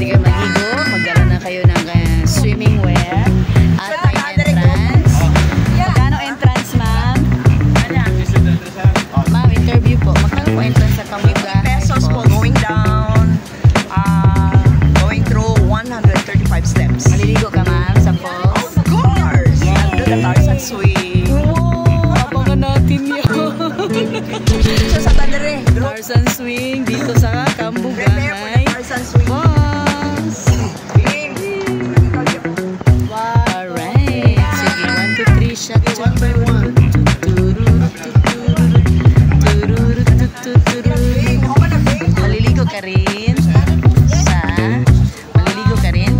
pwede kayo maligo. Magdala na kayo ng swimming wear. At may entrance. Magkano entrance, ma'am? Ma'am, interview po. Magkano po entrance sa Kambuga? Pesos po going down. Going through 135 steps. Maliligo ka, ma'am, sa falls? Of course! I'll do the Tarzan swing. Wow! Abangan natin yun. So sa Tandere, Tarzan swing dito sa Kambuga. prepare for the Tarzan swing. Falls! Alright. Sige, 1, 2, 3, shot, shot. Maliligo ka rin maliligo ka rin?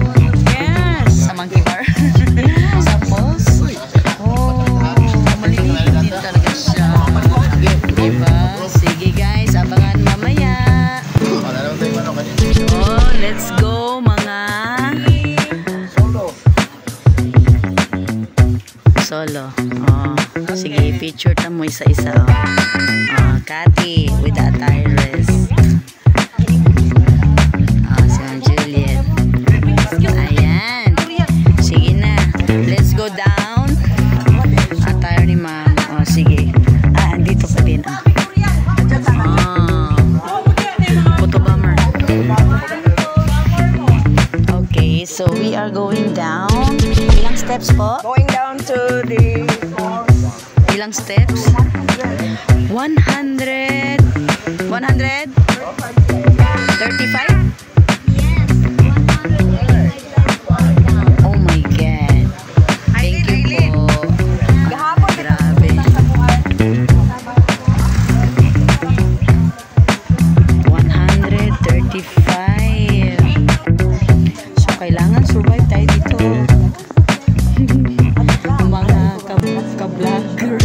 Yes! Sa monkey bar? Sa falls? Oh, maliligo din talaga siya. Diba? Sige guys, abangan mamaya. Oh, let's go mga solo. Oh, sige, picture ta mo isa-isa. Oh, Cathy with the attires. Oh, si Ma'am Juliet. Ayan. Sige na. Let's go down. Attire ni Ma'am. Oh, sige. Andito pa din. Photo bomber. Okay, so we are going down. Ilang steps po? Going down to the Ilang steps? 100. 135? Oh my God. Thank you po. Grabe. 135. So, kailangan survive tayo dito. Mga ka-vlogger.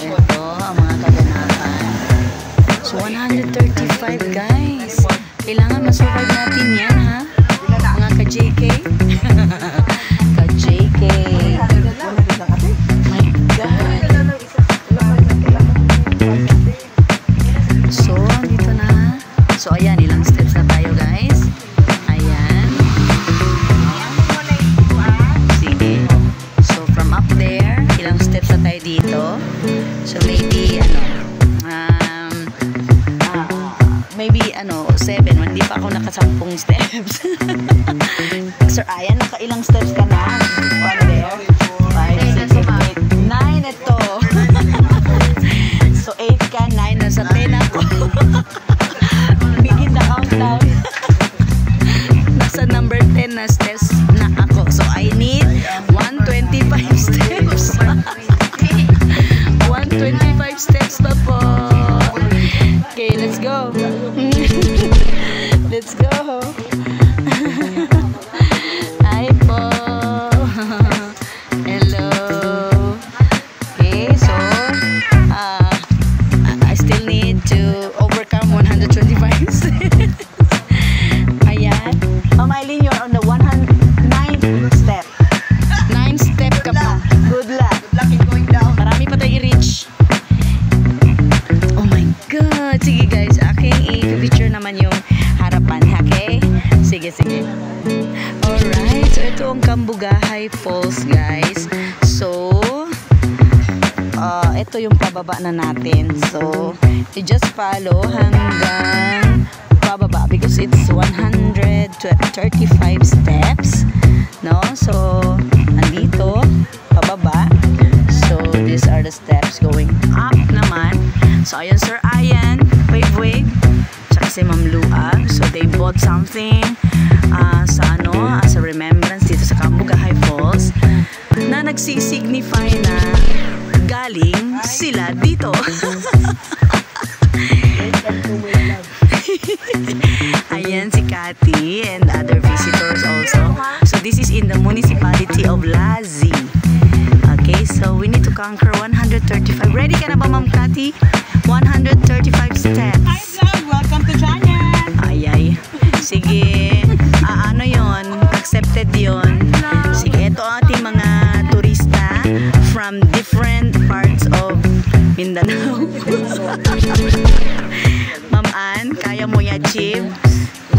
Ito, ang mga kaganapan. So, 135 guys. Kailangan masurvive natin yan, ha? Mga ka-JK. Ka-JK. My God. So, dito na. So, ayan. Ilang steps na tayo, guys. Ayan. Sige. So, from up there, ilang steps na tayo dito. So, maybe, maybe, 7. Hindi pa ako nakasampung steps. Sir, ayan, nakailang steps ka na? 1 there. 5, 6, 7, 8, 9 ito. So, 8 ka, 9. Nasa 10 ako. Begin the countdown. Nasa number 10 na steps na ako. So, I need 125 steps. 125 steps pa po. Okay, let's go. Let's go. Hi po. Hello. Okay, so I still need to overcome 125 steps. Ayan. Ma'am Eileen, you're on the 109th step. 9 step ka pa. Good luck. Good luck in going down. Marami pa tayo i-reach. Oh my God. Sige guys, aking i-picture naman yung harapan. Okay? Sige, sige. Alright. So, ito ang Kambuga High Falls, guys. So, ito yung pababa na natin. So, you just follow hanggang pababa because it's 135 steps. No? So, andito, pababa. So, these are the steps going up naman. So, ayun, Sir Ayan, wave. Tsaka si Ma'am Luag. So, they bought something as a remembrance dito sa Kambuga High Falls na nagsisignify na galing sila dito. Ayan si Cathy and other visitors also. So, this is in the municipality of Lazi. Okay, so we need to conquer 135. Ready ka na ba, Ma'am Cathy? 135 steps. Hi vlog, welcome to China. Ay. Sige. Ano yon? Accepted yon. Sige, ito ating mga turista from different parts of Mindanao. Ma'am Ann, kaya mo i-achieve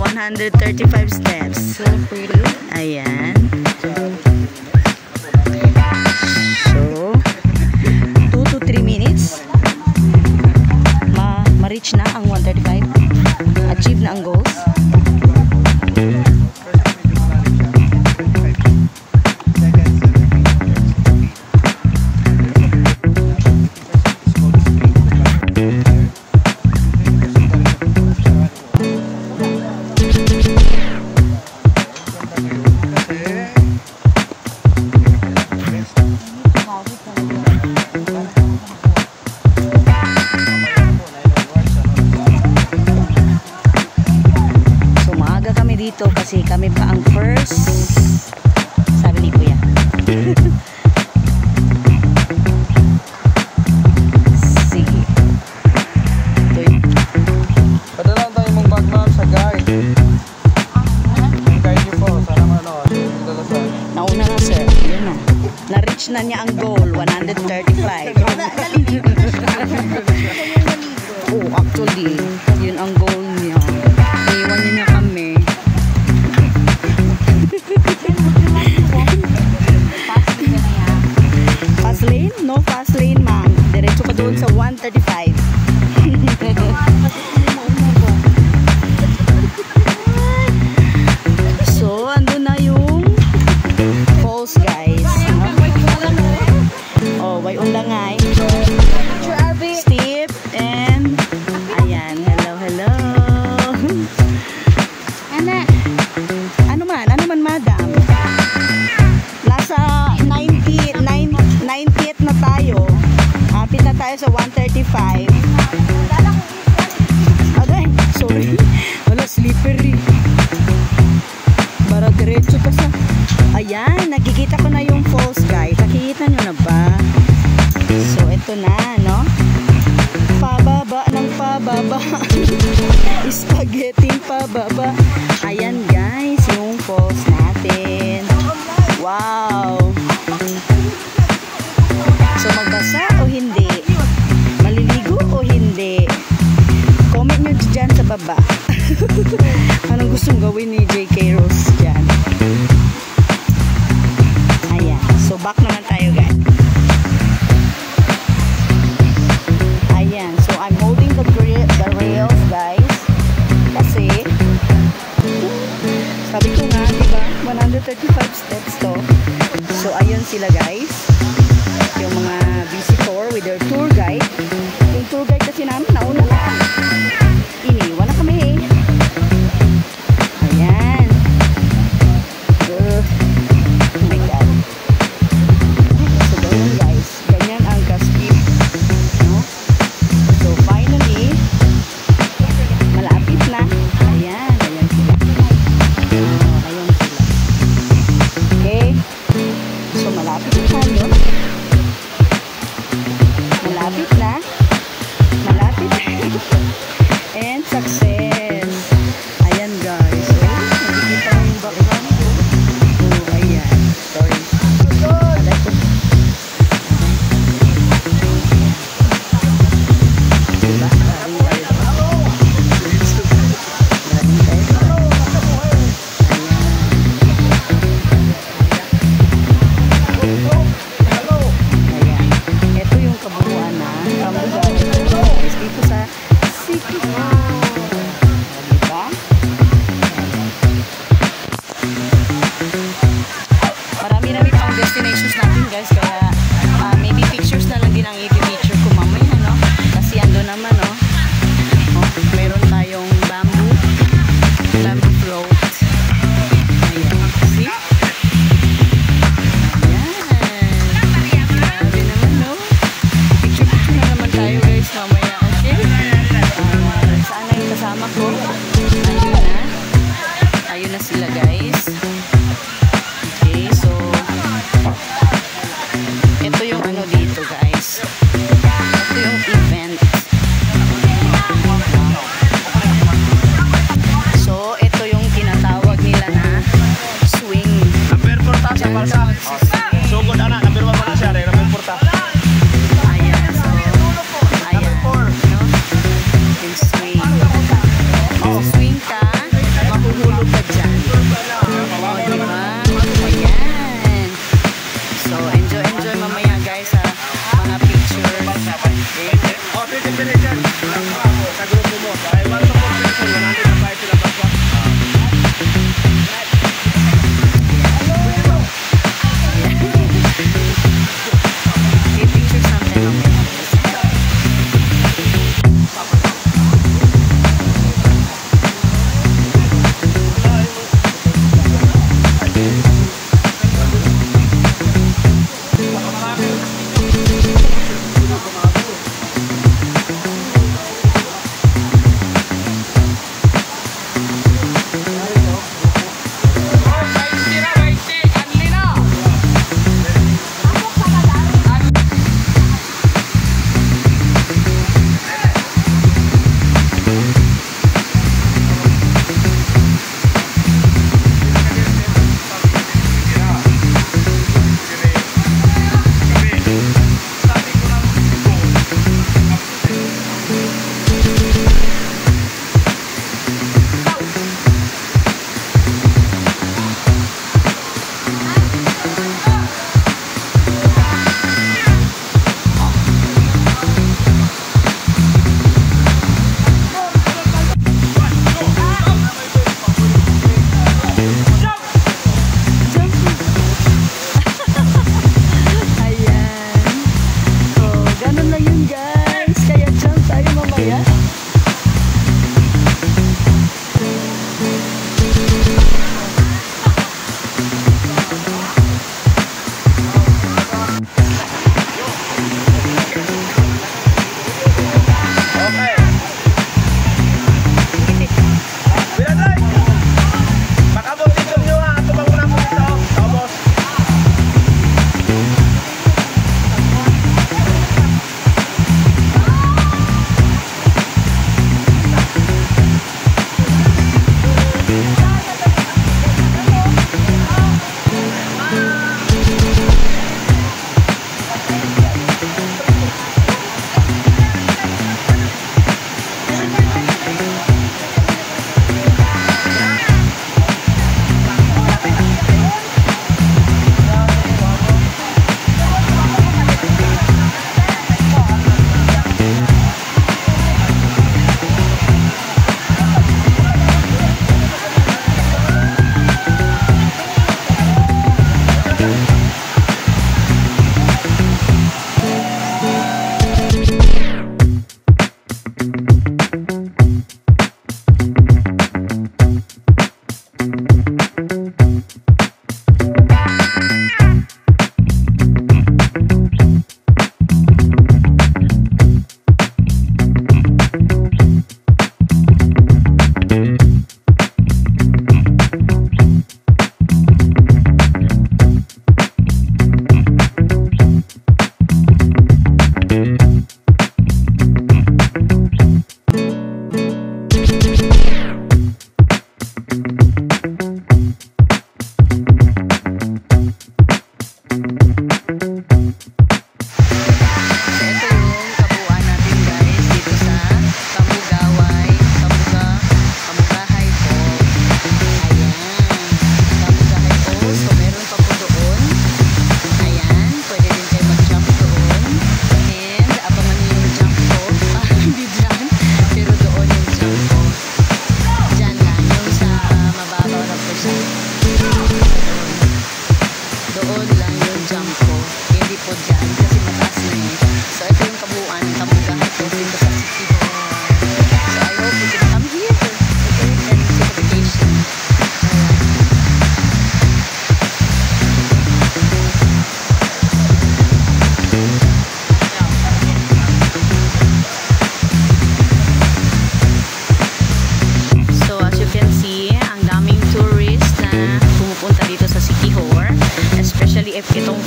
135 steps. So pretty. Ayan. So, 2 to 3 minutes. Ma-reach na ang 135. Achieve na ang goals. Dito kasi kami pa ang first, sabi ni Kuya. Sige. Padala tayo mong bag ma'am sa guide. Yung guide niyo po, sana manood. Nauna na sir, yun na. Na-reach na niya ang goal, 135. Oh, actually, yun ang goal niya. Iwan niya na kami. Fast lane? No fast lane, ma'am. Diretso ka doon sa 135. So, andun na yung falls, guys. Oh, way undangay. Steep and ayan, hello. Ano man, madam? Nasa 90th na tayo. Hapit na tayo sa 135. Aday, sorry. Wala, slippery. Para diretso pa sa... Ayan, nakikita ko na yung falls, guys. Nakikita nyo na ba? So, ito na, no? Pababa ng pababa. Spaghetti pababa. Ayan, guys, yung falls natin. Wow! So, magbasa o hindi? Maliligo o hindi? Comment nyo dyan sa baba. Anong gustong gawin ni JK Rose dyan? Ayan. So, back naman tayo, guys. Ayan. So, I'm holding the rails, guys. Kasi, sabi ko nga, diba? 135 steps to. So, ayun sila, guys. Yung mga visitor with their tour guide. Yung tour guide kasi namin, nauna lang. Iniwan na kami. Ayan. Oh my God. So, ganyan, guys. Ganyan ang kaskip. No? So, finally, malapit na. Ayan. Ayan sila. Oh, ayan sila. Okay. So, malapit na tayo. Malapit na. Malapit na. And success. Ayan, guys. So, nakikita yung background ko. Oh, ayan. Sorry. Alay ko. Diba? Ito yung kabuuan na Kamugaw dito sa City Hall. Diba? Marami pang destinations natin, guys, kaya maybe pictures na lang din ang i-picture ko mamaya, no? Kasi ando naman, no? Oh, meron tayong bamboo float. Ayan. See? Tayo, guys, mamaya, okay? Saan na yung kasama ko? Ayun na sila, guys. Okay, so ito yung ano dito, guys. Ito yung event. So, ito yung tinatawag nila na swing. Number 4 ta sa palsa. Sugod ana, number 1 pa na siya, number 4 ta. Ayan, so ayan, no? Yung swing. swing ka, mahuhulog ka dyan. O, diba? Ayan. So, enjoy mamaya guys sa mga pictures. Okay. Okay, picture something mamaya.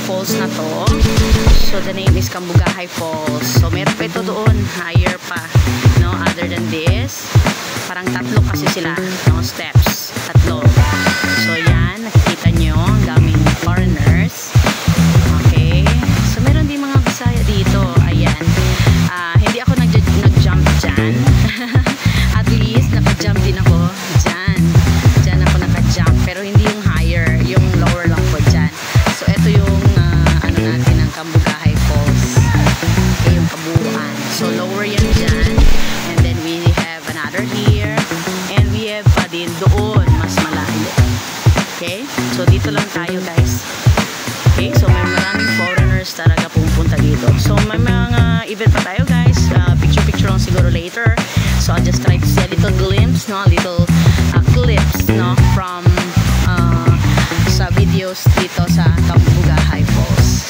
falls na to. So the name is Cambugahay Falls. So meron pa ito doon, higher pa, no, other than this. Parang tatlo kasi sila, no, steps, tatlo. So yan, nakikita nyo, ang daming foreigners. Okay, so meron din mga Bisaya dito. Ayan, hindi ako nag-jump dyan. At least naka-jump din glimpse, no, a little clips, no, from sa videos dito sa Tambuga High Falls.